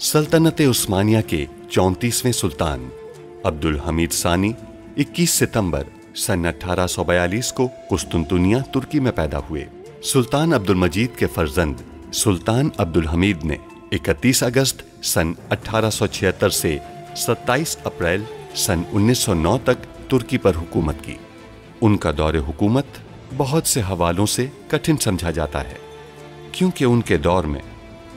सल्तनत उस्मानिया के 34वें सुल्तान अब्दुल हमीद सानी 21 सितंबर सन 1842 को कुस्तुनतुनिया तुर्की में पैदा हुए। सुल्तान अब्दुल मजीद के फर्जंद सुल्तान अब्दुल हमीद ने 31 अगस्त सन 1876 से 27 अप्रैल सन 1909 तक तुर्की पर हुकूमत की। उनका दौरे हुकूमत बहुत से हवालों से कठिन समझा जाता है, क्योंकि उनके दौर में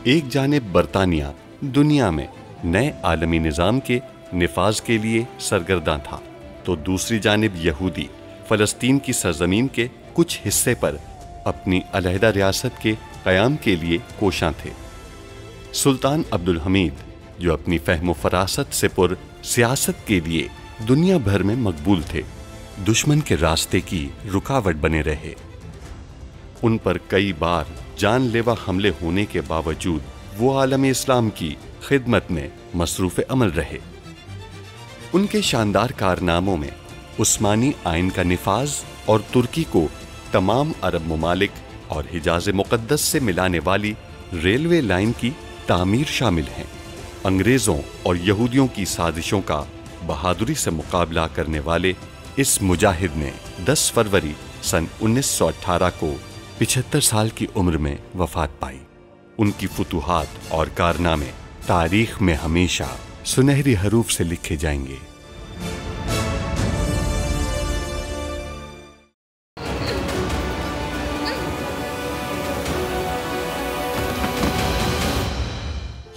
एक जानिब बरतानिया दुनिया में नए आलमी निज़ाम के निफाज के लिए सरगर्दा था, तो दूसरी जानिब यहूदी फ़लस्तीन की सरजमीन के कुछ हिस्से पर अपनी अलहदा रियासत के क़याम के लिए कोशां थे। सुल्तान अब्दुल हमीद, जो अपनी फ़हम फ़रासत से पुर सियासत के लिए दुनिया भर में मकबूल थे, दुश्मन के रास्ते की रुकावट बने रहे। उन पर कई बार जानलेवा हमले होने के बावजूद वो आलम इस्लाम की खिदमत में मसरूफ़ अमल रहे। उनके शानदार कारनामों में उस्मानी आइन का निफाज और तुर्की को तमाम अरब ममालिक और हिजाज मुक़द्दस से मिलाने वाली रेलवे लाइन की तामीर शामिल हैं। अंग्रेज़ों और यहूदियों की साजिशों का बहादुरी से मुकाबला करने वाले इस मुजाहिद ने 10 फरवरी सन 1918 को 75 साल की उम्र में वफ़ात पाई। उनकी फुतूहात और कारनामे तारीख में हमेशा सुनहरी हरूफ से लिखे जाएंगे।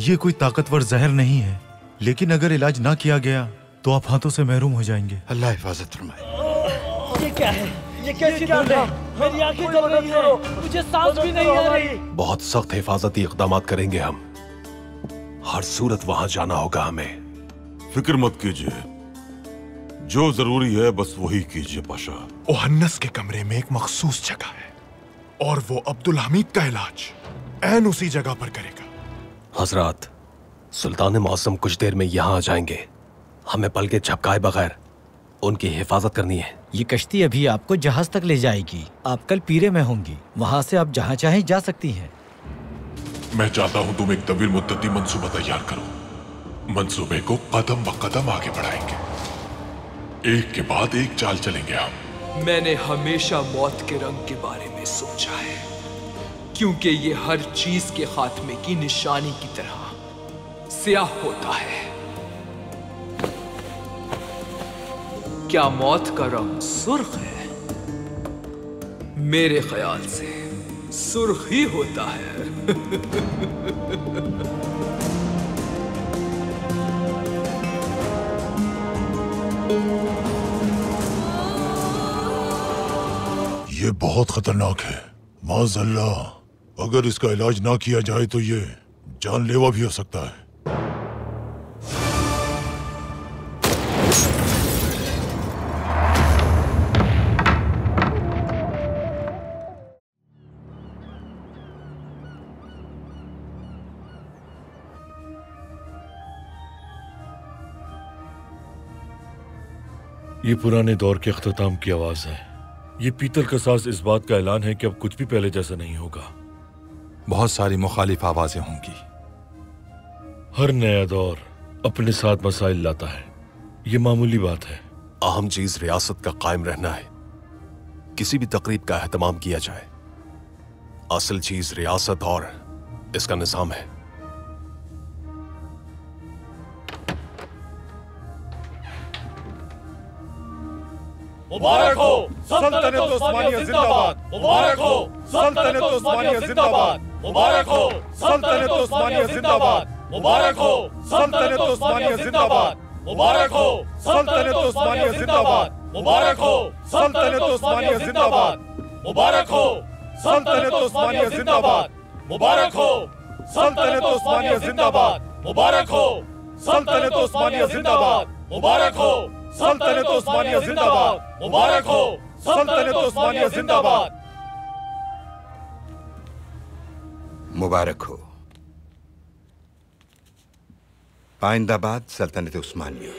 ये कोई ताकतवर जहर नहीं है, लेकिन अगर इलाज ना किया गया तो आप हाथों से महरूम हो जाएंगे। अल्लाह हिफाजत फरमाए। ये क्या है? ये कैसी दर्द है? मेरी आंखें जल रही हैं, मुझे सांस भी नहीं आ रही। बहुत सख्त हिफाजती इक़दाम करेंगे हम। हर सूरत वहां जाना होगा हमें। फिक्र मत कीजिए, जो जरूरी है बस वही कीजिए पाशा। ओहन्नस के कमरे में एक मखसूस जगह है और वो अब्दुल हमीद का इलाज ऐन उसी जगह पर करेगा। हजरात, सुल्तान मौसम कुछ देर में यहाँ आ जाएंगे। हमें पल के झपकाए बगैर उनकी हिफाजत करनी है। ये कश्ती अभी आपको जहाज तक ले जाएगी। आप कल पीरे में होंगी, वहाँ से आप जहाँ चाहें जा सकती हैं। मैं चाहता हूँ तुम एक तवील मुद्दती मंसूबा तैयार करो। मंसूबे को कदम ब कदम आगे बढ़ाएंगे, एक के बाद एक चाल चलेंगे हम। मैंने हमेशा मौत के रंग के बारे में सोचा है, क्योंकि ये हर चीज के खात्मे की निशानी की तरह स्याह होता है। क्या मौत का रंग सुर्ख है? मेरे ख्याल से सुर्ख ही होता है। ये बहुत खतरनाक है। माज़अल्लाह, अगर इसका इलाज ना किया जाए तो ये जानलेवा भी हो सकता है। ये पुराने दौर के अख्ताम की आवाज है। ये पीतल का साज इस बात का ऐलान है कि अब कुछ भी पहले जैसा नहीं होगा। बहुत सारी मुखालिफ आवाजें होंगी। हर नया दौर अपने साथ मसाइल लाता है, ये मामूली बात है। अहम चीज रियासत का कायम रहना है। किसी भी तकरीब का एहतमाम किया जाए, असल चीज रियासत और इसका निज़ाम है। मुबारक हो सल्तनत उस्मानिया जिंदाबाद। मुबारक हो सल्तनत उस्मानिया जिंदाबाद। मुबारक हो सल्तनत उस्मानिया जिंदाबाद। मुबारक हो सल्तनत उस्मानिया जिंदाबाद। मुबारक हो सल्तनत उस्मानिया जिंदाबाद। मुबारक हो सल्तनत उस्मानिया जिंदाबाद। मुबारक हो सल्तनत उस्मानिया जिंदाबाद। मुबारक हो सल्तनत उस्मानिया जिंदाबाद। मुबारक हो सल्तनत उस्मानिया जिंदाबाद। मुबारक हो सल्तनत उस्मानिया जिंदाबाद। मुबारक हो सल्तनत उस्मानिया जिंदाबाद। मुबारक हो। पाइंदाबाद सल्तनत उस्मानिया।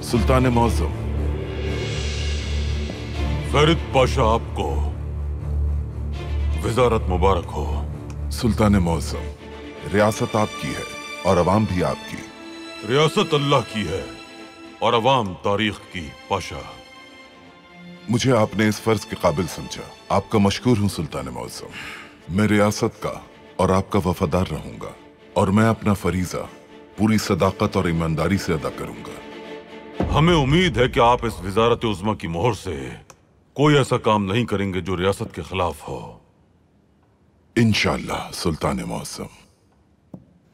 सुल्तान मौज़म, फरीद पाशा आपको वजारत मुबारक हो। सुल्तान मौज़म, रियासत आपकी है और अवाम भी आपकी। रियासत अल्लाह की है और अवाम तारीख की। पाशा, मुझे आपने इस फर्ज के काबिल समझा। आपका मशकूर हूँ सुल्तान मौज़म। मैं रियासत का और आपका वफादार रहूंगा और मैं अपना फरीजा पूरी सदाकत और ईमानदारी से अदा करूंगा। हमें उम्मीद है कि आप इस वजारत उज़्मा की मोहर से कोई ऐसा काम नहीं करेंगे जो रियासत के खिलाफ हो। इंशाअल्लाह सुल्तान मौज़म।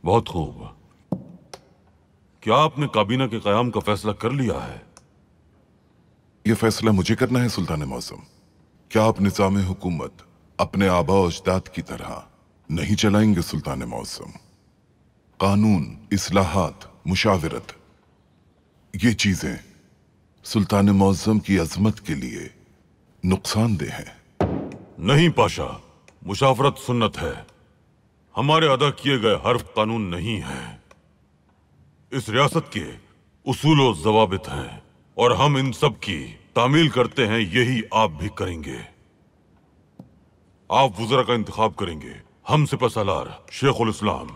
बहुत खूब। क्या आपने काबीना के क़याम का फैसला कर लिया है? यह फैसला मुझे करना है सुल्तान मौज़म। क्या आप निज़ाम हुकूमत अपने आबा और अजदाद की तरह नहीं चलाएंगे सुल्तान मौज़म? कानून, इस्लाहात, मुशावरत, ये चीजें सुल्तान मौज़म की अजमत के लिए नुकसानदेह हैं। नहीं पाशा, मुशावरत सुन्नत है। हमारे अदा किए गए हर्फ कानून नहीं है। इस रियासत के उसूल और ज़वाबित हैं और हम इन सब की तामील करते हैं। यही आप भी करेंगे। आप वज़रा का इंतखाब करेंगे। हम सिपहसालार शेखुल इस्लाम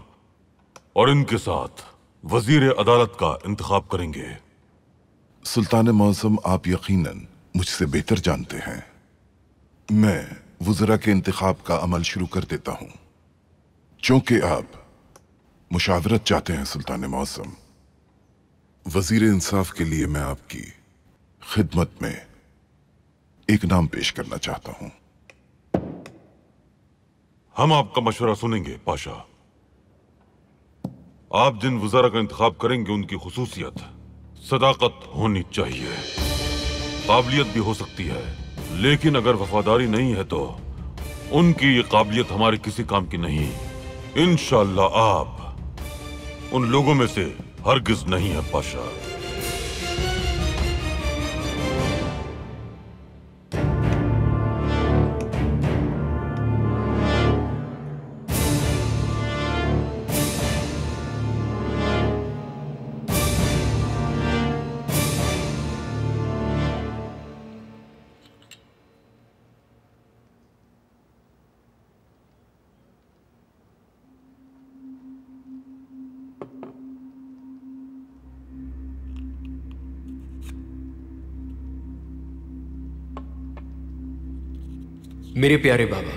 और इनके साथ वजीर अदालत का इंतखाब करेंगे। सुल्तान मौज़म, आप यकीनन मुझसे बेहतर जानते हैं। मैं वज़रा के इंतखाब का अमल शुरू कर देता हूं। चूंकि आप मुशावरत चाहते हैं सुल्तान मौज़म, वजीर इंसाफ के लिए मैं आपकी खिदमत में एक नाम पेश करना चाहता हूं। हम आपका मशवरा सुनेंगे पाशा। आप जिन वज़रा का इंतखाब करेंगे उनकी खुसूसियत सदाकत होनी चाहिए। काबिलियत भी हो सकती है, लेकिन अगर वफादारी नहीं है तो उनकी ये काबिलियत हमारे किसी काम की नहीं। इंशाअल्लाह आप उन लोगों में से हरगिज नहीं है पाशा। मेरे प्यारे बाबा,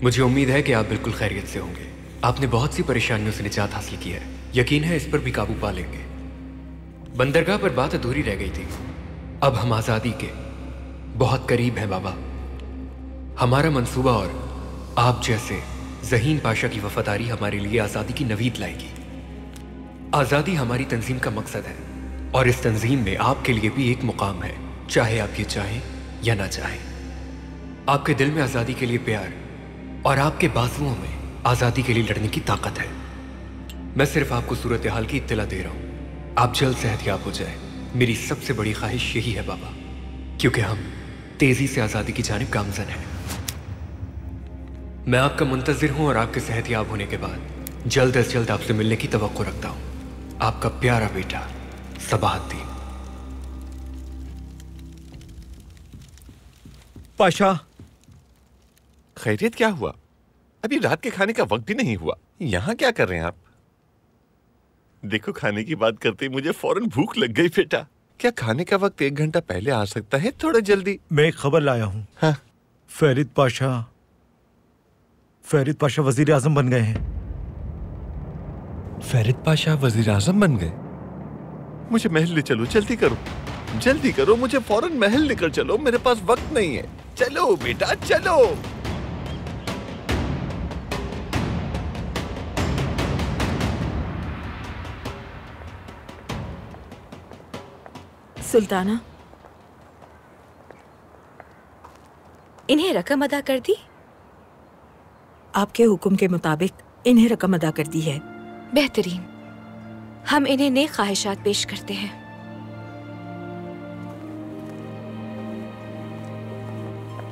मुझे उम्मीद है कि आप बिल्कुल खैरियत से होंगे। आपने बहुत सी परेशानियों से निजात हासिल की है। यकीन है इस पर भी काबू पा लेंगे। बंदरगाह पर बात अधूरी रह गई थी। अब हम आज़ादी के बहुत करीब हैं बाबा। हमारा मंसूबा और आप जैसे ज़हीन पाशा की वफादारी हमारे लिए आज़ादी की नवीद लाएगी। आज़ादी हमारी तंजीम का मकसद है और इस तंजीम में आपके लिए भी एक मुकाम है, चाहे आप ये चाहें या ना चाहें। आपके दिल में आज़ादी के लिए प्यार और आपके बाजुओं में आज़ादी के लिए लड़ने की ताकत है। मैं सिर्फ आपको सूरत हाल की इत्तला दे रहा हूँ। आप जल्द सेहतयाब हो जाए, मेरी सबसे बड़ी ख्वाहिश यही है बाबा, क्योंकि हम तेजी से आज़ादी की जानिब गामज़न हैं। मैं आपका मुंतज़िर हूँ और आपके सेहतयाब होने के बाद जल्द अज जल्द आपसे मिलने की तवक्को रखता हूँ। आपका प्यारा बेटा सबाहद्दीन। पाशा, खैरियत? क्या हुआ? अभी रात के खाने का वक्त भी नहीं हुआ। यहाँ क्या कर रहे हैं आप? देखो, खाने की बात करते ही मुझे फौरन भूख लग गई बेटा। क्या खाने का वक्त 1 घंटा पहले आ सकता है? थोड़ा जल्दी। मैं एक खबर लाया हूँ। हाँ? फरीद पाशा वजीर आजम बन गए हैं। फरीद पाशा वजीर आजम बन गए? मुझे महल ले चलो, जल्दी करो, जल्दी करो, मुझे फौरन महल लेकर चलो। मेरे पास वक्त नहीं है। चलो बेटा, चलो। सुल्ताना, इन्हें रकम अदा कर दी? आपके हुक्म के मुताबिक इन्हें रकम अदा कर दी है। बेहतरीन। हम इन्हें नेक ख्वाहिशात पेश करते हैं।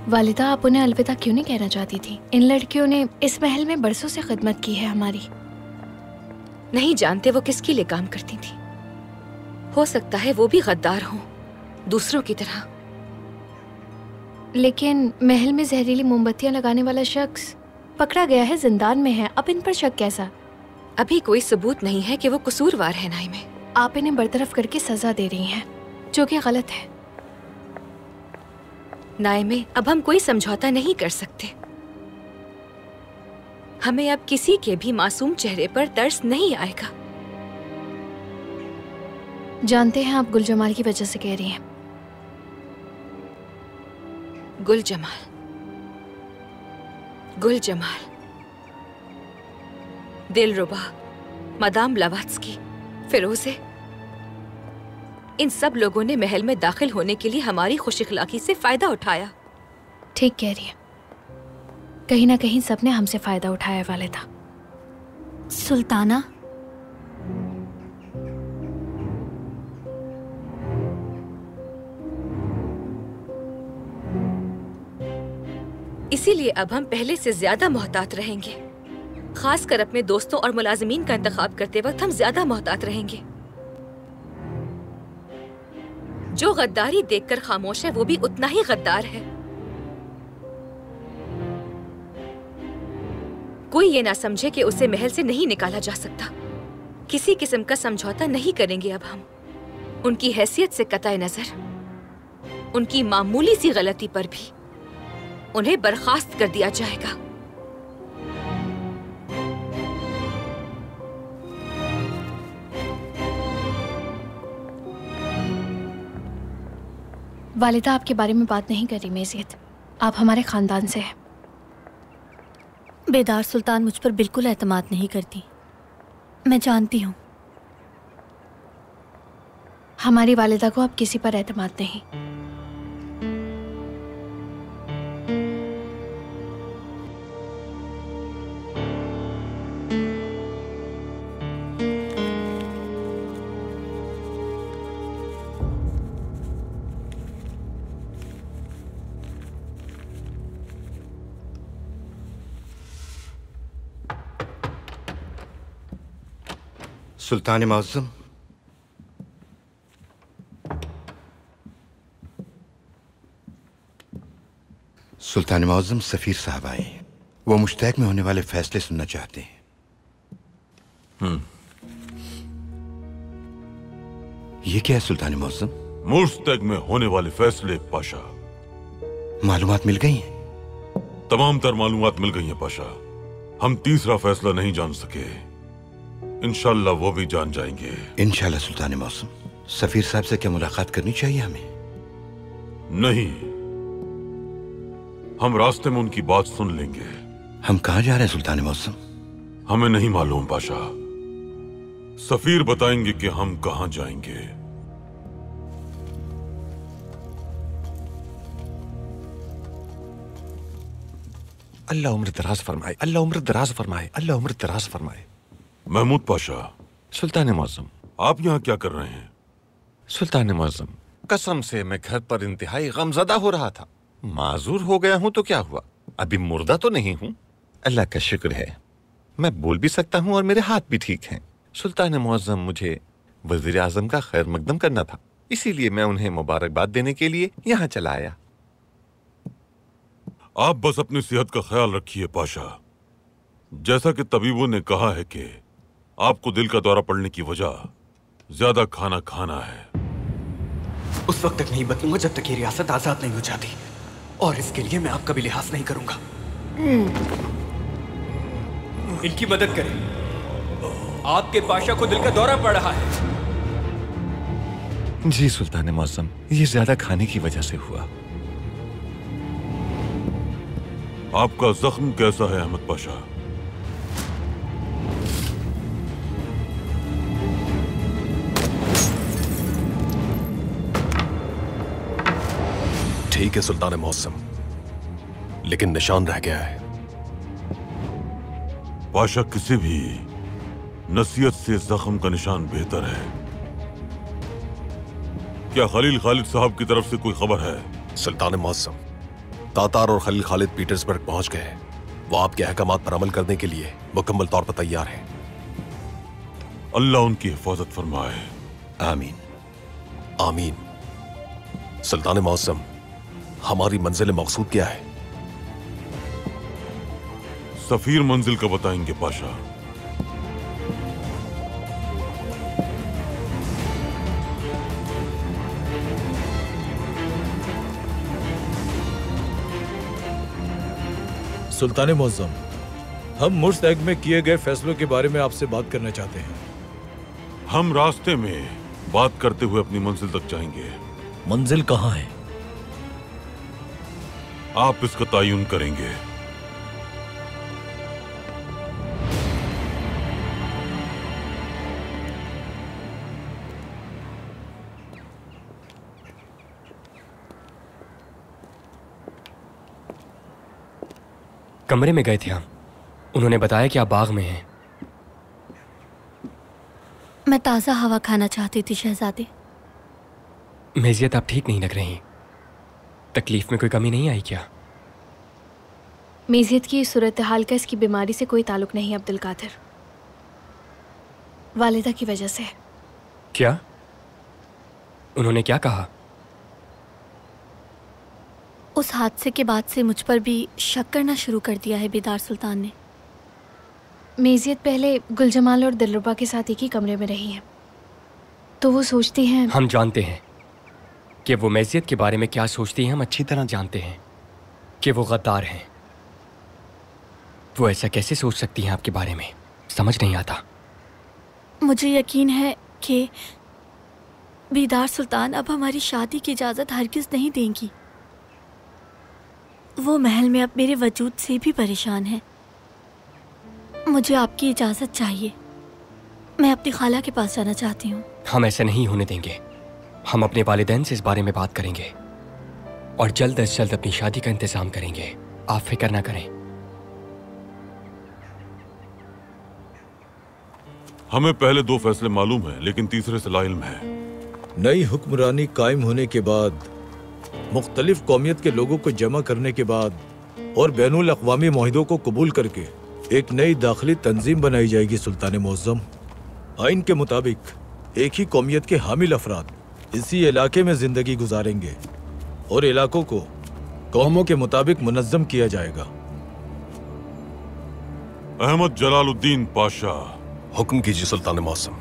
वालिदा, आप उन्हें अलविदा क्यों नहीं कहना चाहती थी? इन लड़कियों ने इस महल में बरसों से खिदमत की है हमारी। नहीं जानते वो किसके लिए काम करती थी। हो सकता है वो भी गद्दार हों, दूसरों की तरह। लेकिन महल में जहरीली मोमबत्तियां लगाने वाला शख्स पकड़ा गया है, जिंदान में है। अब इन पर शक कैसा? अभी कोई सबूत नहीं है कि वो कसूरवार है नाइमे। आप इन्हें बरतरफ करके सजा दे रही हैं, जो कि गलत है। नाइमे, अब हम कोई समझौता नहीं कर सकते। हमें अब किसी के भी मासूम चेहरे पर तरस नहीं आएगा। जानते हैं आप गुल जमाल की वजह से कह रही हैं। गुल जमाल, गुल जमाल, दिलरुबा, मदाम ब्लावात्स्की, फिरोजे, इन सब लोगों ने महल में दाखिल होने के लिए हमारी खुशअखलाकी से फायदा उठाया। ठीक कह रही है, कहीं ना कहीं सबने हमसे फायदा उठाया वाले था। सुल्ताना, इसीलिए अब हम पहले से ज्यादा मोहतात रहेंगे। खासकर अपने दोस्तों और मुलाजिमीन का इंतखाब करते वक्त हम ज्यादा मोहतात रहेंगे। जो गद्दारी देखकर खामोश है वो भी उतना ही गद्दार है। कोई ये ना समझे कि उसे महल से नहीं निकाला जा सकता। किसी किस्म का समझौता नहीं करेंगे अब हम। उनकी हैसियत से कतई नजर, उनकी मामूली सी गलती पर भी उन्हें बर्खास्त कर दिया जाएगा। वालिदा आपके बारे में बात नहीं करी मेजियत, आप हमारे खानदान से हैं। बेदार सुल्तान मुझ पर बिल्कुल एतमाद नहीं करती, मैं जानती हूँ। हमारी वालिदा को अब किसी पर एतमाद नहीं। सुल्तान मुअज़्ज़म, सुल्तान मुअज़्ज़म, सफीर साहब आए। वो मुश्तैक में होने वाले फैसले सुनना चाहते हैं। ये क्या है सुल्तान मुअज़्ज़म? मुश्तैक में होने वाले फैसले पाशा। मालूमात मिल गई हैं? तमाम तर मालूमात मिल गई हैं पाशा। हम तीसरा फैसला नहीं जान सके, इंशाल्लाह वो भी जान जाएंगे। इंशाल्लाह सुल्तान मुअज़्ज़म। सफीर साहब से क्या मुलाकात करनी चाहिए हमें? नहीं, हम रास्ते में उनकी बात सुन लेंगे। हम कहाँ जा रहे हैं सुल्तान मुअज़्ज़म? हमें नहीं मालूम पाशा, सफीर बताएंगे कि हम कहाँ जाएंगे। अल्लाह उम्र दराज फरमाए, अल्लाह उम्र दराज फरमाए, अल्लाह उम्र दराज फरमाए। महमूद पाशा। सुल्तान मुअज़्ज़म, आप यहाँ क्या कर रहे हैं? सुल्तान मुअज़्ज़म, कसम से मैं घर पर इंतहाई गमज़दा हो रहा था। माजूर हो गया हूं तो क्या हुआ, अभी मुर्दा तो नहीं हूं। अल्लाह का शुक्र है मैं बोल भी सकता हूं और मेरे हाथ भी ठीक हैं। सुल्तान मुअज़्ज़म, मुझे वज़ीर आज़म का खैर मकदम करना था, इसीलिए मैं उन्हें मुबारकबाद देने के लिए यहाँ चला आया। आप बस अपनी सेहत का ख्याल रखिए पाशा। जैसा कि तबीबों ने कहा है कि आपको दिल का दौरा पड़ने की वजह ज्यादा खाना खाना है। उस वक्त तक नहीं बदलूंगा जब तक ये रियासत आजाद नहीं हो जाती, और इसके लिए मैं आपका भी लिहाज नहीं करूंगा। इनकी मदद करें, आपके पाशा को दिल का दौरा पड़ रहा है। जी सुल्तान मुअज़्ज़म, ये ज्यादा खाने की वजह से हुआ। आपका जख्म कैसा है अहमद पाशा? ठीक है सुल्तान मुअज़्ज़म, लेकिन निशान रह गया है। पाशा, किसी भी नसीहत से जख्म का निशान बेहतर है। क्या खलील खालिद साहब की तरफ से कोई खबर है? सुल्तान मुअज़्ज़म, तातार और खलील खालिद पीटर्सबर्ग पहुंच गए हैं। वो आपके अहकामात पर अमल करने के लिए मुकम्मल तौर पर तैयार हैं। अल्लाह उनकी हिफाजत फरमाए। आमीन। आमीन। सुल्तान मौसम, हमारी मंजिल मकसूद क्या है? सफीर मंजिल का बताएंगे पाशा। सुल्तान मौसम, हम मुस्तैक में किए गए फैसलों के बारे में आपसे बात करना चाहते हैं। हम रास्ते में बात करते हुए अपनी मंजिल तक जाएंगे। मंजिल कहाँ है? आप इसका तयन करेंगे। कमरे में गए थे हम। उन्होंने बताया कि आप बाग में हैं। मैं ताज़ा हवा खाना चाहती थी शहजादे। मेजियत, आप ठीक नहीं लग रही। तकलीफ में कोई कमी नहीं आई क्या? मेजियत की सूरत हाल का इसकी बीमारी से कोई ताल्लुक नहीं अब्दुल कादिर, वालिदा की वजह से। क्या? उन्होंने क्या कहा? उस हादसे के बाद से मुझ पर भी शक करना शुरू कर दिया है बेदार सुल्तान ने। मेजियत पहले गुलजमाल और दिलरुबा के साथ एक ही कमरे में रही है, तो वो सोचती हैं। हम जानते हैं कि वो मेजियत के बारे में क्या सोचती हैं। हम अच्छी तरह जानते हैं कि वो गद्दार हैं। वो ऐसा कैसे सोच सकती हैं आपके बारे में? समझ नहीं आता। मुझे यकीन है कि बेदार सुल्तान अब हमारी शादी की इजाज़त हरगिज़ नहीं देंगी। वो महल में अब मेरे वजूद से भी परेशान है। मुझे आपकी इजाज़त चाहिए। मैं अपनी खाला के पास जाना चाहती हूँ। हम ऐसा नहीं होने देंगे। हम अपने वालिदैन से इस बारे में बात करेंगे और जल्द अज जल्द अपनी शादी का इंतजाम करेंगे। आप फिक्र ना करें। हमें पहले 2 फैसले मालूम हैं, लेकिन तीसरे से लाइल्म है। नई हुक्मरानी कायम होने के बाद, मुख्तलिफ कौमियत के लोगों को जमा करने के बाद और बैनुल अक़वामी मुआहिदों को कबूल करके एक नई दाखिली तंजीम बनाई जाएगी। सुल्तान मुअज़्ज़म, आइन के मुताबिक एक ही कौमियत के हामिल अफराद इसी इलाके में जिंदगी गुजारेंगे और इलाकों को कौमों के मुताबिक मुनज़्ज़म किया जाएगा। अहमद जलालुद्दीन पाशा। हुक्म कीजिए सुल्तान मौसम।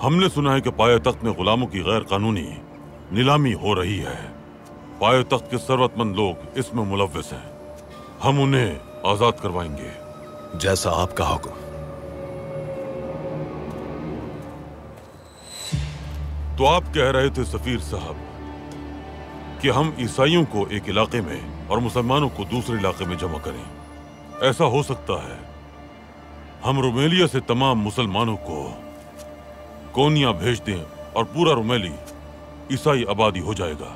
हमने सुना है कि पाए तख्त में गुलामों की गैर कानूनी नीलामी हो रही है। पाए तख्त के सर्वतमंद लोग इसमें मुलव्वस हैं। हम उन्हें आजाद करवाएंगे। जैसा आपका हुक्म। तो आप कह रहे थे सफीर साहब कि हम ईसाइयों को एक इलाके में और मुसलमानों को दूसरे इलाके में जमा करें। ऐसा हो सकता है? हम रुमेलिया से तमाम मुसलमानों को कोनिया भेज दें और पूरा रुमेली ईसाई आबादी हो जाएगा।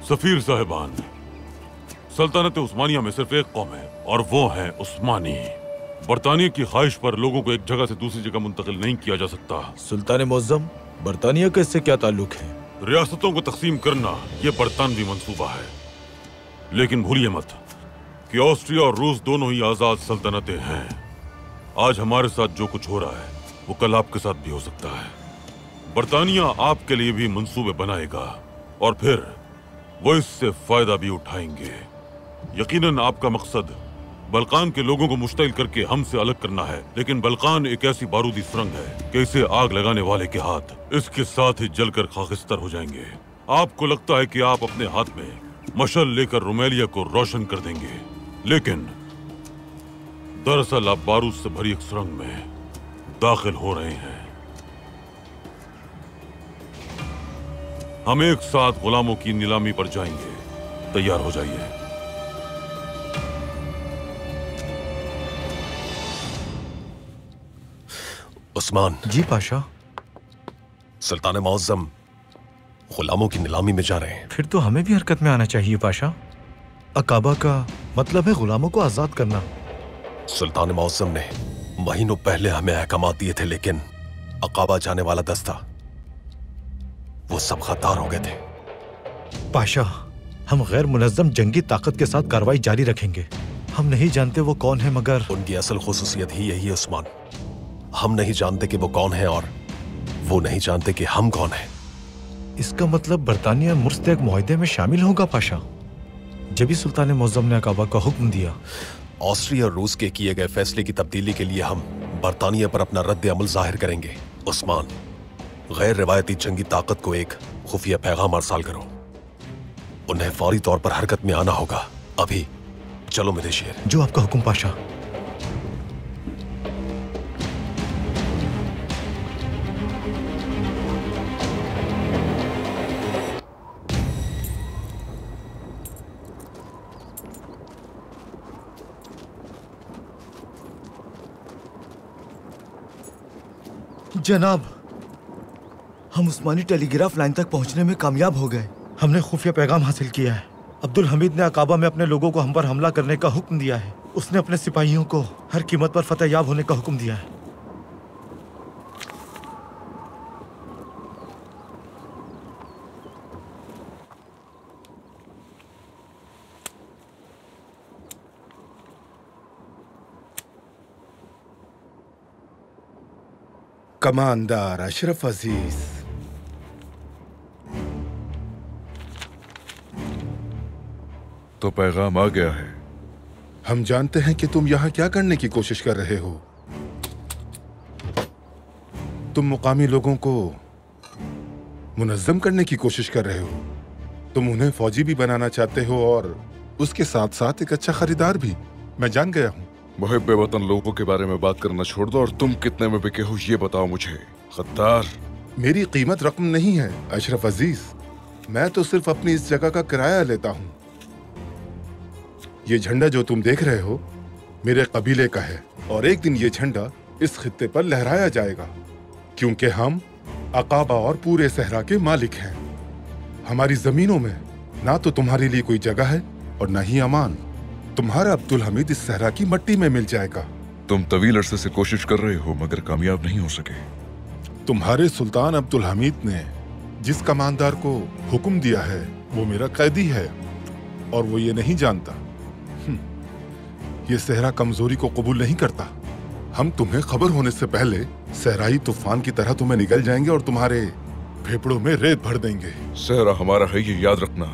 सफीर साहिबान, सल्तनत उस्मानिया में सिर्फ एक कौम है और वो है उस्मानी। बरतानिया की ख्वाहिश पर लोगों को एक जगह से दूसरी जगह मुंतकिल नहीं किया जा सकता। सुल्तान मुअज़्ज़म, बरतानिया का इससे क्या ताल्लुक है? रियासतों को तकसीम करना यह बरतानवी मंसूबा है, लेकिन भूलिए मत कि ऑस्ट्रिया और रूस दोनों ही आजाद सल्तनतें हैं। आज हमारे साथ जो कुछ हो रहा है वो कल आपके साथ भी हो सकता है। बरतानिया आपके लिए भी मंसूबे बनाएगा और फिर वो इससे फायदा भी उठाएंगे। यकीनन आपका मकसद बल्कान के लोगों को मुश्तइल करके हमसे अलग करना है, लेकिन बल्कान एक ऐसी बारूदी सुरंग है कि इसे आग लगाने वाले के हाथ इसके साथ ही जलकर खाकिस्तर हो जाएंगे। आपको लगता है कि आप अपने हाथ में मशल लेकर रुमेलिया को रोशन कर देंगे, लेकिन दरअसल आप बारूद से भरी एक सुरंग में दाखिल हो रहे हैं। हम एक साथ गुलामों की नीलामी पर जाएंगे। तैयार हो जाइए। उस्मान। जी पाशा। सुल्तान मुअज़्ज़म गुलामों की नीलामी में जा रहे हैं। फिर तो हमें भी हरकत में आना चाहिए पाशा। अकाबा का मतलब है गुलामों को आजाद करना। सुल्तान मुअज़्ज़म ने महीनों पहले हमें अहकामात दिए थे, लेकिन अकाबा जाने वाला दस्ता वो सब गद्दार हो गए थे। पाशा, हम गैर मुनज़्ज़म जंगी ताकत के साथ कार्रवाई जारी रखेंगे। हम नहीं जानते वो कौन है, मगर उनकी असल खुसूसियत ही यही है उस्मान। हम नहीं जानते कि वो कौन है और वो नहीं जानते कि हम कौन हैं। इसका मतलब बरतानिया मुस्तैक मुआहदे में शामिल होगा पाशा। जब भी सुल्तान मुअज्जम ने अकाबा का हुक्म दिया, ऑस्ट्रिया और रूस के किए गए फैसले की तब्दीली के लिए हम बरतानिया पर अपना रद्द अमल जाहिर करेंगे। उस्मान, गैर रिवायती जंगी ताकत को एक खुफिया पैगाम अरसाल करो। उन्हें फौरी तौर पर हरकत में आना होगा। अभी चलो मेरे शेर। जो आपका हुक्म पाशा। जनाब, हम उस्मानी टेलीग्राफ लाइन तक पहुंचने में कामयाब हो गए। हमने खुफिया पैगाम हासिल किया है। अब्दुल हमीद ने अकाबा में अपने लोगों को हम पर हमला करने का हुक्म दिया है। उसने अपने सिपाहियों को हर कीमत पर फतह याब होने का हुक्म दिया है। कमांडर अशरफ अजीज, तो पैगाम आ गया है। हम जानते हैं कि तुम यहाँ क्या करने की कोशिश कर रहे हो। तुम मुकामी लोगों को मुनज़्ज़म करने की कोशिश कर रहे हो। तुम उन्हें फौजी भी बनाना चाहते हो और उसके साथ साथ एक अच्छा खरीदार भी। मैं जान गया हूँ। मुहिब वतन लोगों के बारे में बात करना छोड़ दो और तुम कितने में बिके हो ये बताओ मुझे। गद्दार, मेरी कीमत रकम नहीं है अशरफ अजीज। मैं तो सिर्फ अपनी इस जगह का किराया लेता हूँ। ये झंडा जो तुम देख रहे हो मेरे कबीले का है और एक दिन ये झंडा इस खित्ते पर लहराया जाएगा, क्योंकि हम अकाबा और पूरे सहरा के मालिक हैं। हमारी जमीनों में ना तो तुम्हारे लिए कोई जगह है और न ही अमान। तुम्हारा अब्दुल हमीद इस सहरा की मट्टी में मिल जाएगा। तुम तवील अरसे से कोशिश कर रहे हो मगर कामयाब नहीं हो सके। तुम्हारे सुल्तान अब्दुल हमीद ने जिस कमांडर को हुक्म दिया है वो मेरा कैदी है और वो ये नहीं जानता। ये सहरा कमजोरी को कबूल नहीं करता। हम तुम्हें खबर होने से पहले सहराई तूफान की तरह तुम्हें निकल जाएंगे और तुम्हारे फेफड़ों में रेत भर देंगे। सहरा हमारा है ये याद रखना,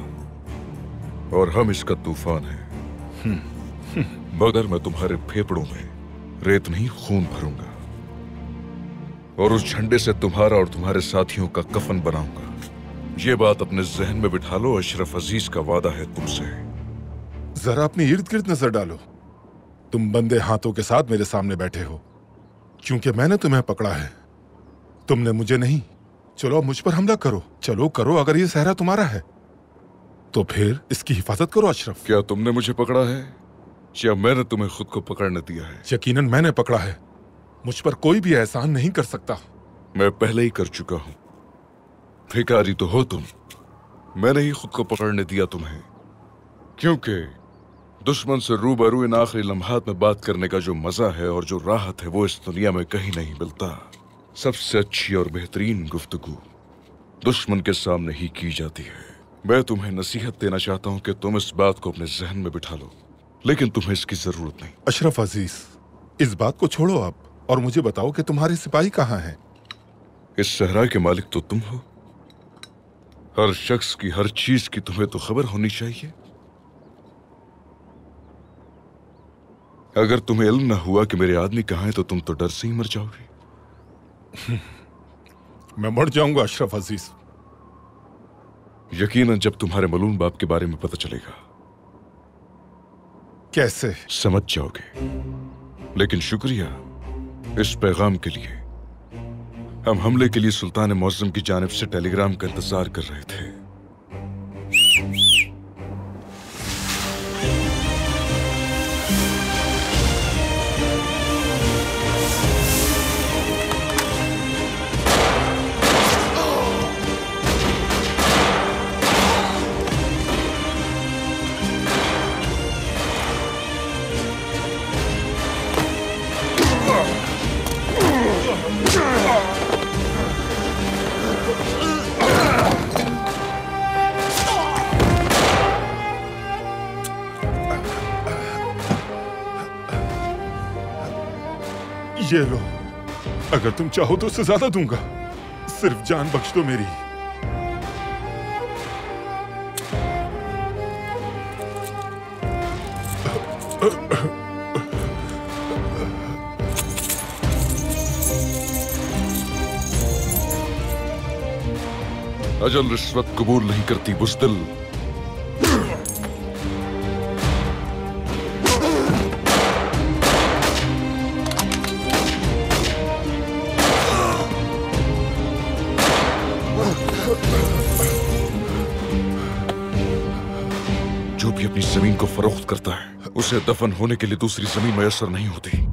और हम इसका तूफान है। मगर मैं तुम्हारे फेफड़ों में रेत नहीं खून भरूंगा और उस झंडे से तुम्हारा और तुम्हारे साथियों का कफन बनाऊंगा। ये बात अपने जहन में बिठा लो। अशरफ अजीज का वादा है तुमसे। जरा अपनी इर्द गिर्द नजर डालो। तुम बंदे हाथों के साथ मेरे सामने बैठे हो क्योंकि मैंने तुम्हें पकड़ा है, तुमने मुझे नहीं। चलो अब मुझ पर हमला करो। चलो करो। अगर ये सहरा तुम्हारा है तो फिर इसकी हिफाजत करो अशरफ। क्या तुमने मुझे पकड़ा है या मैंने तुम्हें खुद को पकड़ने दिया है? यकीनन मैंने पकड़ा है। मुझ पर कोई भी एहसान नहीं कर सकता। मैं पहले ही कर चुका हूं। भिखारी तो हो तुम। मैंने ही खुद को पकड़ने दिया तुम्हें, क्योंकि दुश्मन से रूबरू इन आखिरी लम्हात में बात करने का जो मजा है और जो राहत है वो इस दुनिया में कहीं नहीं मिलता। सबसे अच्छी और बेहतरीन गुफ्तगू दुश्मन के सामने ही की जाती है। मैं तुम्हें नसीहत देना चाहता हूं कि तुम इस बात को अपने जहन में बिठा लो, लेकिन तुम्हें इसकी जरूरत नहीं। अशरफ अजीज, इस बात को छोड़ो आप और मुझे बताओ कि तुम्हारे सिपाही कहाँ हैं? इस सहरा के मालिक तो तुम हो। हर शख्स की हर चीज की तुम्हें तो खबर होनी चाहिए। अगर तुम्हें इल्म न हुआ कि मेरे आदमी कहाँ हैं तो तुम तो डर से ही मर जाओगे। मैं मर जाऊंगा अशरफ अजीज। यकीनन जब तुम्हारे मलून बाप के बारे में पता चलेगा। कैसे? समझ जाओगे। लेकिन शुक्रिया इस पैगाम के लिए। हम हमले के लिए सुल्तान मुअज्जम की जानिब से टेलीग्राम का इंतजार कर रहे थे। ये लो, अगर तुम चाहो तो उससे ज्यादा दूंगा। सिर्फ जान बख्श दो मेरी। अजल रिश्वत कबूल नहीं करती बुज़दिल। जो भी अपनी जमीन को फरोख्त करता है उसे दफन होने के लिए दूसरी जमीन मयसर नहीं होती।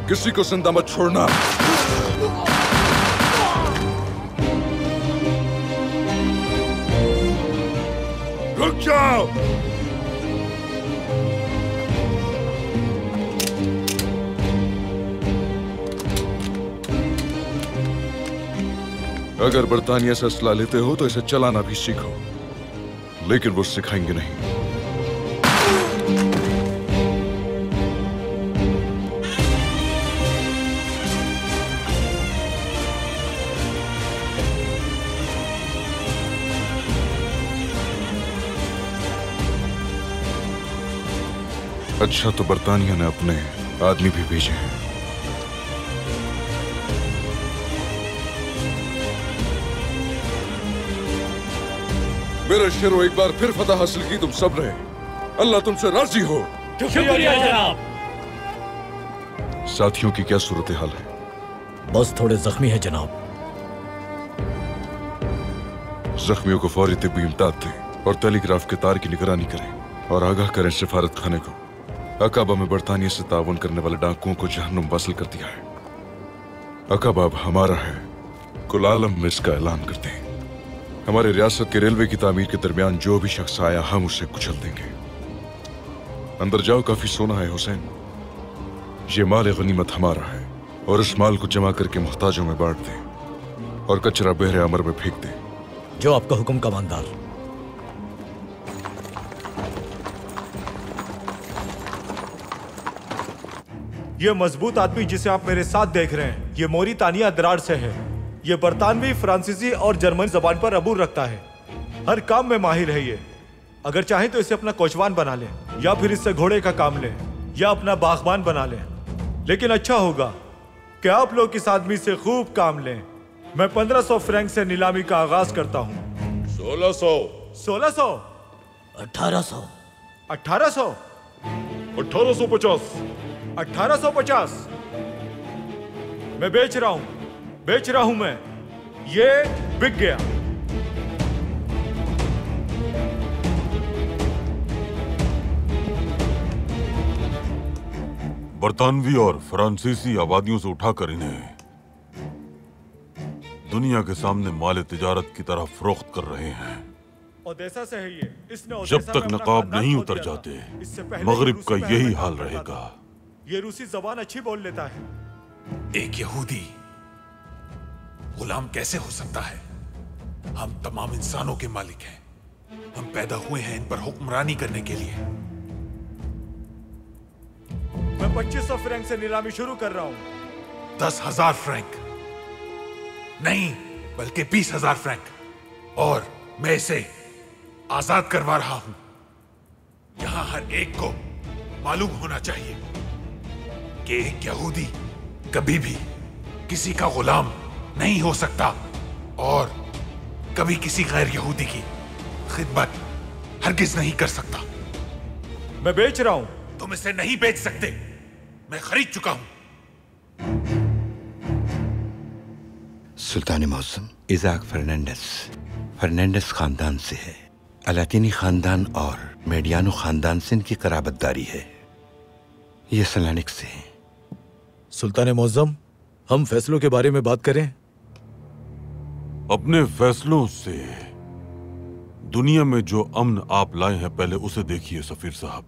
किसी को जिंदा मत छोड़ना। रुक जाओ। अगर बरतानिया से असला लेते हो तो इसे चलाना भी सीखो, लेकिन वो सिखाएंगे नहीं। अच्छा तो बरतानिया ने अपने आदमी भी भेजे हैं। मेरे शेरों, एक बार फिर फतह हासिल की तुम सब ने। अल्लाह तुमसे राजी हो। शुक्रिया जनाब। साथियों की क्या सूरत हाल है? बस थोड़े जख्मी है जनाब। जख्मियों को फौरी तिब्बी इमदाद दें और टेलीग्राफ के तार की निगरानी करें और आगाह करें सिफारत खाने को। अकाबा में बरतानिया से ताउन करने वाले डाकुओं को जहन्नुम वासिल कर दिया है। अकाबा अब हमारा है। कुल आलम में इसका ऐलान करते हैं। हमारे रियासत के रेलवे की तामीर के दरमियान जो भी शख्स आया हम उसे कुचल देंगे। अंदर जाओ, काफी सोना है हुसैन। ये माल गनीमत हमारा है और इस माल को जमा करके मुहताजों में बांट दें और कचरा बहरे अमर में फेंक दें। जो आपका हुक्म कमांडर। ये मजबूत आदमी जिसे आप मेरे साथ देख रहे हैं, ये मोरितानिया दरार से है। ये बरतानवी, फ्रांसीसी और जर्मन जबान पर अबूर रखता है। हर काम में माहिर है ये। अगर चाहें तो इसे अपना कोचवान बना लें या फिर इससे घोड़े का काम लें या अपना बागबान बना लें। लेकिन अच्छा होगा कि आप लोग इस आदमी से खूब काम लें। मैं 1500 फ्रैंक से नीलामी का आगाज करता हूँ। 1600, 1600, 1800, 1800, 1850, 1850। मैं बेच रहा हूं मैं। ये बिक गया। बरतानवी और फ्रांसीसी आबादियों से उठाकर इन्हें दुनिया के सामने माल तिजारत की तरह फरोख्त कर रहे हैं। ओदेसा से है ये। इसने जब तक नकाब नहीं उतर जाते मगरिब का यही हाल रहेगा। ये रूसी जबान अच्छी बोल लेता है। एक यहूदी गुलाम कैसे हो सकता है? हम तमाम इंसानों के मालिक हैं। हम पैदा हुए हैं इन पर हुक्मरानी करने के लिए। मैं 2500 फ्रैंक से नीलामी शुरू कर रहा हूं। 10,000 फ्रैंक नहीं, बल्कि 20,000 फ्रैंक। और मैं इसे आजाद करवा रहा हूं। यहां हर एक को मालूम होना चाहिए कि एक यहूदी कभी भी किसी का गुलाम नहीं हो सकता और कभी किसी गैर यहूदी की खिदमत हरगिज नहीं कर सकता। मैं बेच रहा हूं। तुम इसे नहीं बेच सकते। मैं खरीद चुका हूं। सुल्तान मौसम इजाक फर्नांडिस खानदान से है। अलातीनी खानदान और मेडियानो खानदान से इनकी कराबतदारी है। ये सलानिक से है। सुल्तान मौजम, हम फैसलों के बारे में बात करें। अपने फैसलों से दुनिया में जो अमन आप लाए हैं पहले उसे देखिए सफीर साहब।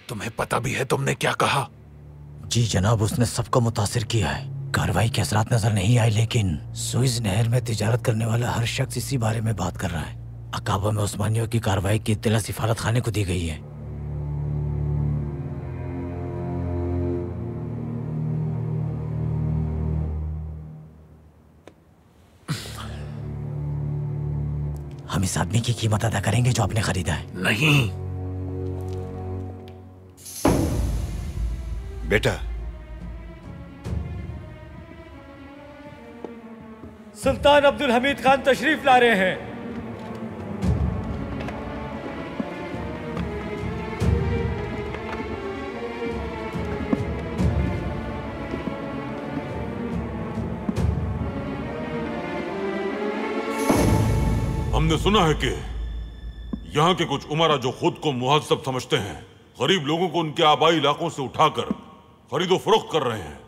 तुम्हें पता भी है तुमने क्या कहा? जी जनाब, उसने सबको मुतासिर किया है। कार्रवाई के असरात नजर नहीं आए, लेकिन सुइज नहर में तिजारत करने वाला हर शख्स इसी बारे में बात कर रहा है। अकाबा में उस्मानियों की कार्रवाई की इत्तला सिफारत खाने को दी गई है। हम इस आदमी की कीमत अदा करेंगे जो आपने खरीदा है। नहीं बेटा, सुल्तान अब्दुल हमीद खान तशरीफ ला रहे हैं। हमने सुना है कि यहाँ के कुछ उमरा जो खुद को मुहज्जब समझते हैं, गरीब लोगों को उनके आबाई इलाकों से उठाकर खरीदो फरोख्त कर रहे हैं।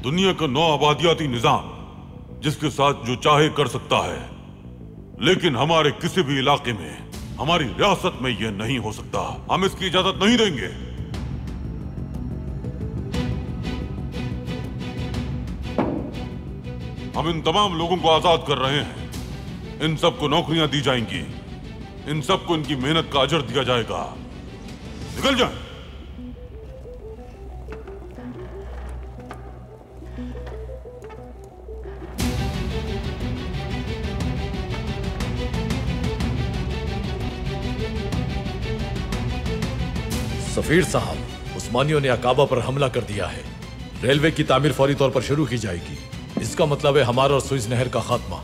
दुनिया का नौ आबादियाती निजाम जिसके साथ जो चाहे कर सकता है, लेकिन हमारे किसी भी इलाके में, हमारी रियासत में यह नहीं हो सकता। हम इसकी इजाजत नहीं देंगे। हम इन तमाम लोगों को आजाद कर रहे हैं। इन सबको नौकरियां दी जाएंगी, इन सबको इनकी मेहनत का अजर दिया जाएगा। निकल जाए। सफीर साहब, उस्मानियों ने अकाबा पर हमला कर दिया है। रेलवे की तामीर फौरी तौर पर शुरू की जाएगी। इसका मतलब है हमारा और सुइज नहर का खात्मा।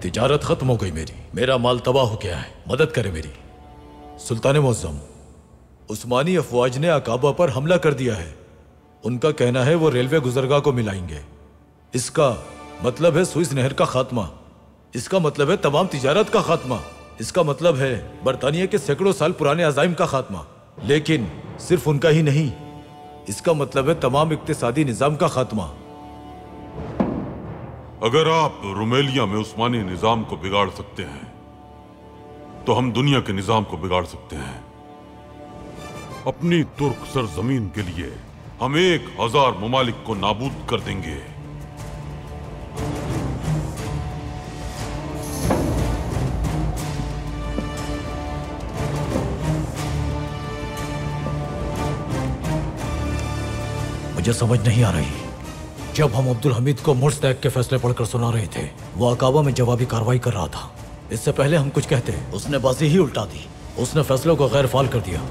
तिजारत खत्म हो गई मेरा माल तबाह हो गया है। मदद करे मेरी। सुल्तान मुअज्जम, उस्मानी अफवाज ने अकाबा पर हमला कर दिया है। उनका कहना है वो रेलवे गुजरगाह को मिलाएंगे। इसका मतलब है सुइज नहर का खात्मा। इसका मतलब है तमाम तिजारत का खात्मा। इसका मतलब है बरतानिया के सैकड़ों साल पुराने अजाइम का खात्मा। लेकिन सिर्फ उनका ही नहीं, इसका मतलब है तमाम इक्तिसादी निजाम का खात्मा। अगर आप रुमेलिया में उस्मानी निजाम को बिगाड़ सकते हैं तो हम दुनिया के निजाम को बिगाड़ सकते हैं। अपनी तुर्क सरजमीन के लिए हम 1000 ममालिक को नाबूद कर देंगे। मुझे समझ नहीं आ रही। जब हम अब्दुल हमीद को मुस्तैक के फैसले पढ़कर सुना रहे थे, वो अकाबा में जवाबी कार्रवाई कर रहा था। इससे पहले हम कुछ कहते, उसने बाजी ही उल्टा दी। उसने फैसलों को गैर फाल कर दिया।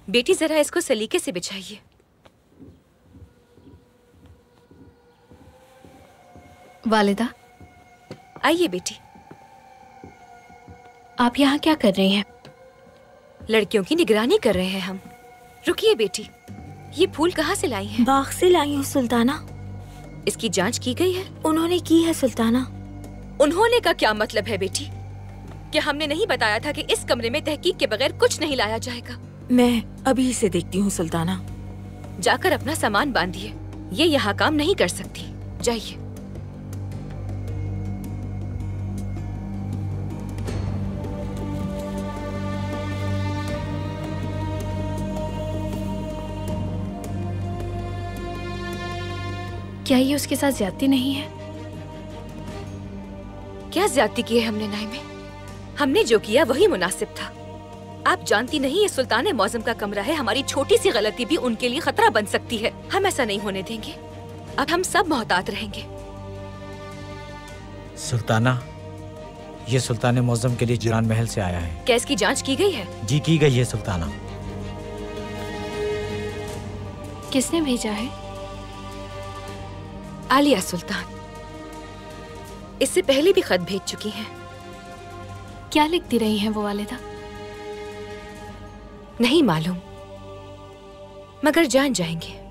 बेटी जरा इसको सलीके से बिछाइए। वालिदा, आइए बेटी। आप यहाँ क्या कर रही हैं? लड़कियों की निगरानी कर रहे हैं हम। रुकिए बेटी, ये फूल कहाँ से लाई हैं? बाग से लाई हूँ सुल्ताना। इसकी जांच की गई है? उन्होंने की है सुल्ताना। उन्होंने का क्या मतलब है बेटी? क्या हमने नहीं बताया था कि इस कमरे में तहकीक के बगैर कुछ नहीं लाया जाएगा? मैं अभी इसे देखती हूँ सुल्ताना। जाकर अपना सामान बांधिए। ये यहाँ काम नहीं कर सकती। जाइए। क्या ये उसके साथ ज्यादती नहीं है? क्या ज्यादती की है हमने नाई में? हमने जो किया वही मुनासिब था। आप जानती नहीं, ये सुल्तान मौज़म का कमरा है। हमारी छोटी सी गलती भी उनके लिए खतरा बन सकती है। हम ऐसा नहीं होने देंगे। अब हम सब मोहतात रहेंगे। सुल्ताना, ये सुल्तान मौज़म के लिए जिरान महल से आया है। क्या इसकी जांच की गई है? जी की गई है सुल्ताना। किसने भेजा है? आलिया सुल्तान। इससे पहले भी खत भेज चुकी हैं। क्या लिखती रही हैं वो वालिदा? नहीं मालूम, मगर जान जाएंगे।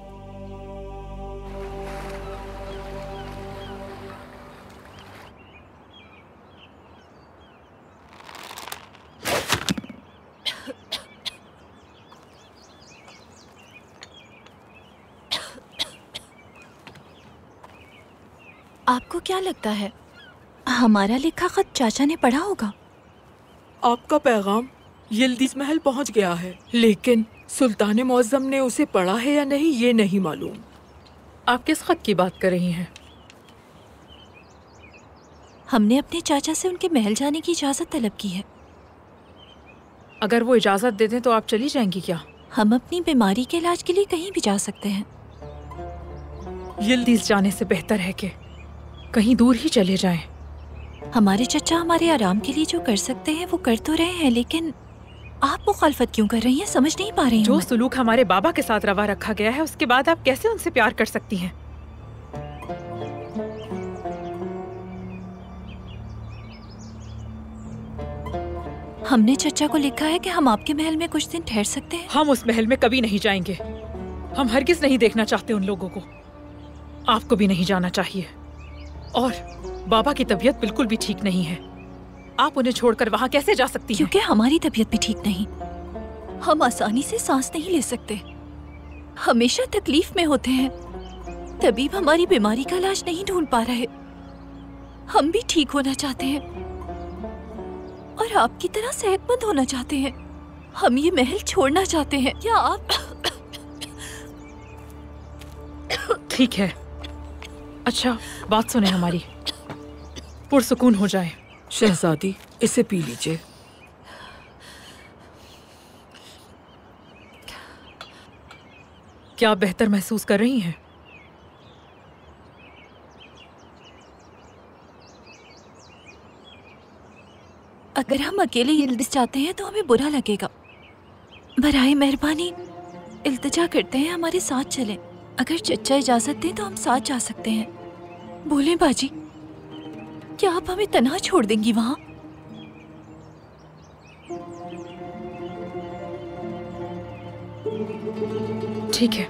आपको क्या लगता है हमारा लिखा खत चाचा ने पढ़ा होगा? आपका पैगाम यिल्दिज महल पहुंच गया है, लेकिन सुल्तान मुअज्जम ने उसे पढ़ा है या नहीं ये नहीं मालूम। आप किस खत की बात कर रही हैं? हमने अपने चाचा से उनके महल जाने की इजाजत तलब की है। अगर वो इजाजत दे दें तो आप चली जाएंगी क्या? हम अपनी बीमारी के इलाज के लिए कहीं भी जा सकते हैं। यिल्दिज जाने से बेहतर है कि कहीं दूर ही चले जाएं। हमारे चचा हमारे आराम के लिए जो कर सकते हैं वो कर तो रहे हैं, लेकिन आप मुखालफत क्यों कर रही हैं? समझ नहीं पा रही हूँ। जो सलूक हमारे बाबा के साथ रवा रखा गया है, उसके बाद आप कैसे उनसे प्यार कर सकती हैं? हमने चचा को लिखा है कि हम आपके महल में कुछ दिन ठहर सकते हैं। हम उस महल में कभी नहीं जाएंगे। हम हरगिज नहीं देखना चाहते उन लोगों को। आपको भी नहीं जाना चाहिए। और बाबा की तबीयत बिल्कुल भी ठीक नहीं है। आप उन्हें छोड़कर वहाँ कैसे जा सकती हैं? क्योंकि हमारी तबीयत भी ठीक नहीं। हम आसानी से सांस नहीं ले सकते, हमेशा तकलीफ में होते हैं। तबीब हमारी बीमारी का इलाज नहीं ढूंढ पा रहे। हम भी ठीक होना चाहते हैं और आपकी तरह सेहतमंद होना चाहते हैं। हम ये महल छोड़ना चाहते हैं। क्या आप? ठीक है, अच्छा बात सुने हमारी, पुरसुकून हो जाए। शहजादी, इसे पी लीजिए। क्या आप बेहतर महसूस कर रही हैं? अगर हम अकेले यिल्दिज चाहते हैं तो हमें बुरा लगेगा। बराए मेहरबानी इल्तिजा करते हैं हमारे साथ चलें। अगर चचा इजाजत दें तो हम साथ जा सकते हैं। बोलें बाजी, क्या आप हमें तन्हा छोड़ देंगी वहां? ठीक है,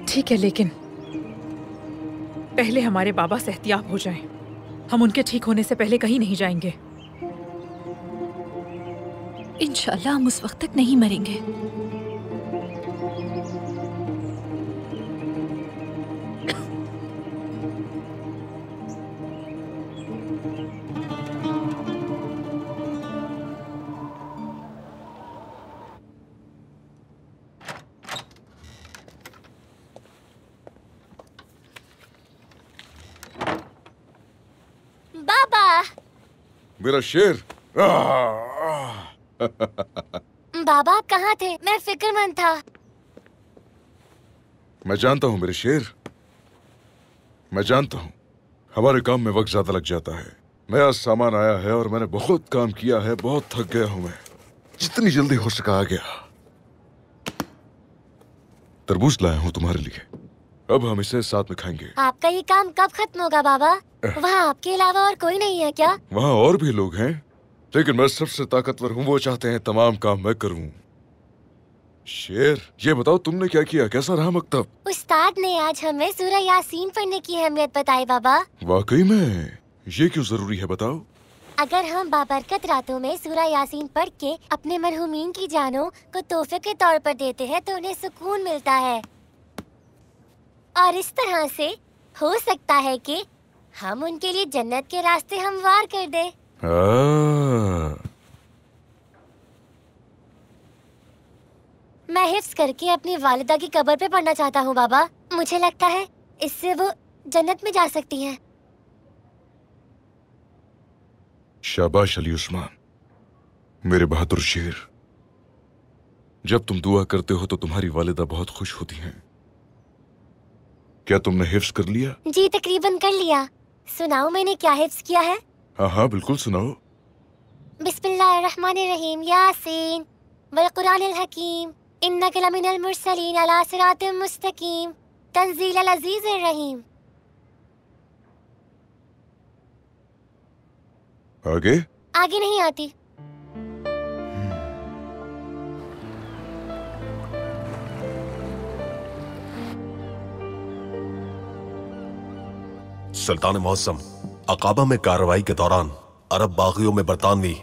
ठीक है, लेकिन पहले हमारे बाबा से एहतियात हो जाएं। हम उनके ठीक होने से पहले कहीं नहीं जाएंगे। इंशाल्लाह हम उस वक्त तक नहीं मरेंगे। मेरा शेर। बाबा आप कहाँ थे? मैं फिक्रमंद था। मैं जानता हूँ मेरे शेर, मैं जानता हूँ हमारे काम में वक्त ज्यादा लग जाता है। नया सामान आया है और मैंने बहुत काम किया है, बहुत थक गया हूँ मैं। जितनी जल्दी हो सका आ गया। तरबूज लाया हूँ तुम्हारे लिए, अब हम इसे साथ में खाएंगे। आपका ये काम कब खत्म होगा बाबा? वहाँ आपके अलावा और कोई नहीं है क्या? वहाँ और भी लोग हैं, लेकिन मैं सबसे ताकतवर हूँ। वो चाहते हैं तमाम काम मैं करूँ। शेर, ये बताओ तुमने क्या किया? कैसा रहा मकतब? उस्ताद ने आज हमें सूरह यासीन पढ़ने की अहमियत बताई बाबा। वाकई में? ये क्यों जरूरी है बताओ? अगर हम बाबरकत रातों में सूरह यासीन पढ़ के अपने मरहूमीन की जानों को तोहफे के तौर पर देते हैं तो उन्हें सुकून मिलता है, और इस तरह से हो सकता है कि हम उनके लिए जन्नत के रास्ते हमवार कर दे। मैं हिफ्ज करके अपनी वालिदा की कब्र पे पढ़ना चाहता हूँ बाबा। मुझे लगता है इससे वो जन्नत में जा सकती हैं। शाबाश अली उस्मान, मेरे बहादुर शेर। जब तुम दुआ करते हो तो तुम्हारी वालिदा बहुत खुश होती हैं। क्या तुमने हिफ्ज कर लिया? जी तकरीबन कर लिया। सुनाओ मैंने क्या हिफ्ज किया है? हाँ हाँ बिल्कुल सुनाओ। बिस्मिल्लाहिर्रहमानिर्रहीम, यासीन वल कुरानिल हकीम, इन्नका लमिनल मुरसलीन अला सिरातिम मुस्तकीम, तंजीलल अजीजिर रहीम। आगे? आगे नहीं आती। सुल्तान मौसम, अकाबा में कार्रवाई के दौरान अरब बागियों में बरतानवी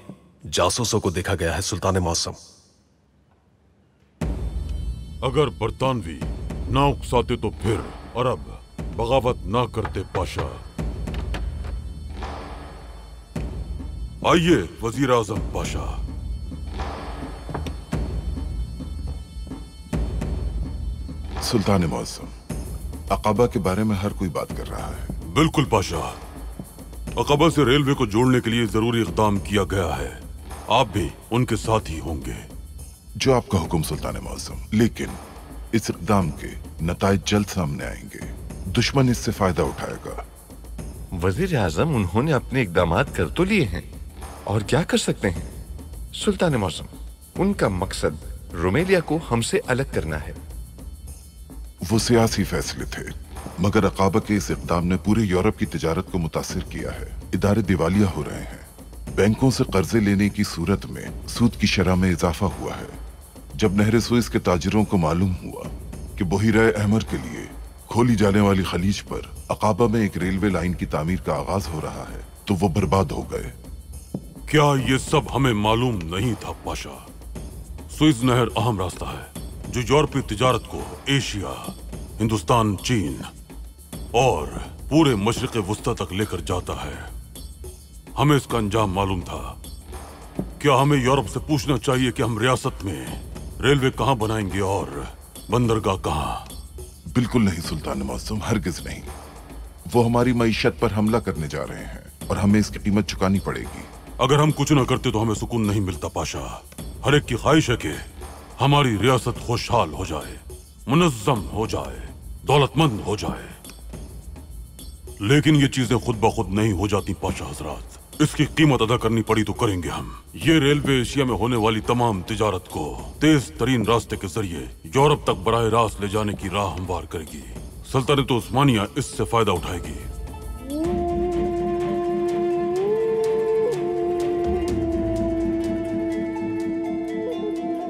जासूसों को देखा गया है। सुल्तान मौसम, अगर बरतानवी ना उकसाते तो फिर अरब बगावत ना करते पाशा। आइए वजीर आजम पाशा। सुल्तान मौसम, अकाबा के बारे में हर कोई बात कर रहा है। बिल्कुल पाशा, अकाबा से रेलवे को जोड़ने के लिए जरूरी इकदाम किया गया है। आप भी उनके साथ ही होंगे। जो आपका हुक्म सुल्तान मौसम, लेकिन इस इकदाम के नताइज जल्द सामने आएंगे। दुश्मन इससे फायदा उठाएगा। वजीर आजम, उन्होंने अपने इकदामात कर तो लिए हैं, और क्या कर सकते हैं? सुल्तान मौसम, उनका मकसद रोमेलिया को हमसे अलग करना है। वो सियासी फैसले थे, मगर अकाबा के इस इक़दाम ने पूरे यूरोप की तिजारत को मुतासिर किया है। इदारे दिवालिया हो रहे हैं। बैंकों से कर्जे लेने की सूरत में सूद की शरह में इजाफा हुआ है। जब नहर सुएज के ताजिरों को मालूम हुआ कि बहिरा अहमर के लिए खोली जाने वाली खलीज पर अकाबा में एक रेलवे लाइन की तामीर का आगाज हो रहा है, तो वो बर्बाद हो गए। क्या ये सब हमें मालूम नहीं था पाशा? सुएज नहर अहम रास्ता है जो यूरोपीय तिजारत को एशिया, हिंदुस्तान, चीन और पूरे मशरिक़ वुस्ता तक लेकर जाता है। हमें इसका अंजाम मालूम था। क्या हमें यूरोप से पूछना चाहिए कि हम रियासत में रेलवे कहां बनाएंगे और बंदरगाह कहां? बिल्कुल नहीं सुल्तान मौसम, हरगिज नहीं। वो हमारी मईशत पर हमला करने जा रहे हैं और हमें इसकी कीमत चुकानी पड़ेगी। अगर हम कुछ न करते तो हमें सुकून नहीं मिलता पाशा। हर एक की ख्वाहिश है कि हमारी रियासत खुशहाल हो जाए, मुनज़्ज़म हो जाए, दौलतमंद हो जाए। लेकिन ये चीजें खुद ब खुद नहीं हो जाती पाशा हजरात। इसकी कीमत अदा करनी पड़ी तो करेंगे हम। ये रेलवे एशिया में होने वाली तमाम तिजारत को तेज तरीन रास्ते के जरिए यूरोप तक बराह रास्त ले जाने की राह हमवार करेगी। सल्तनत उस्मानिया इससे फायदा उठाएगी।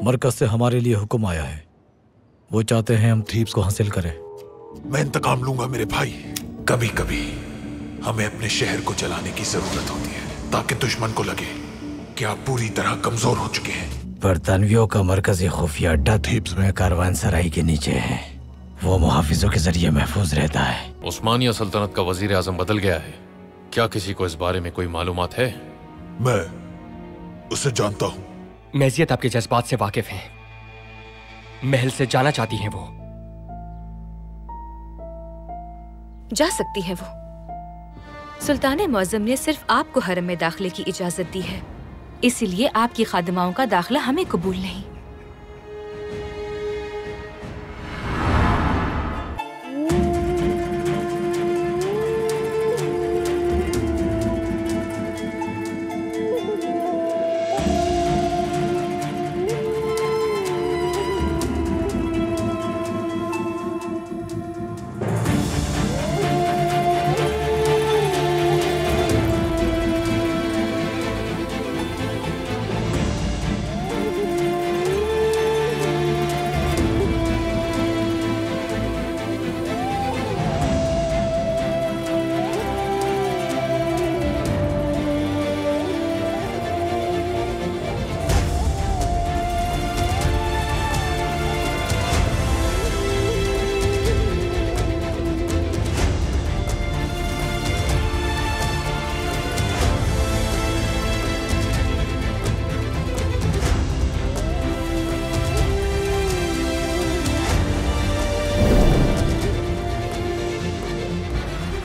मरकज से हमारे लिए हुक्म आया है। वो चाहते हैं हम थीब्स को हासिल करें। मैं इंतकाम लूंगा मेरे भाई। कभी कभी हमें अपने शहर को जलाने की जरूरत होती है ताकि दुश्मन को लगे कि आप पूरी तरह कमजोर हो चुके हैं। बरतानवियों का मरकजी खुफिया अड्डा थीब्स में कारवान सराई के नीचे है। वो मुहाफिजों के जरिए महफूज रहता है। उस्मानिया सल्तनत का वजीर आजम बदल गया है। क्या किसी को इस बारे में कोई मालूमात है? मैं उसे जानता हूँ। मेजियत आपके जज्बात से वाकिफ हैं। महल से जाना चाहती हैं वो। जा सकती है वो। सुल्तान मौज़म ने सिर्फ आपको हरम में दाखिले की इजाजत दी है, इसीलिए आपकी खादिमाओं का दाखिला हमें कबूल नहीं।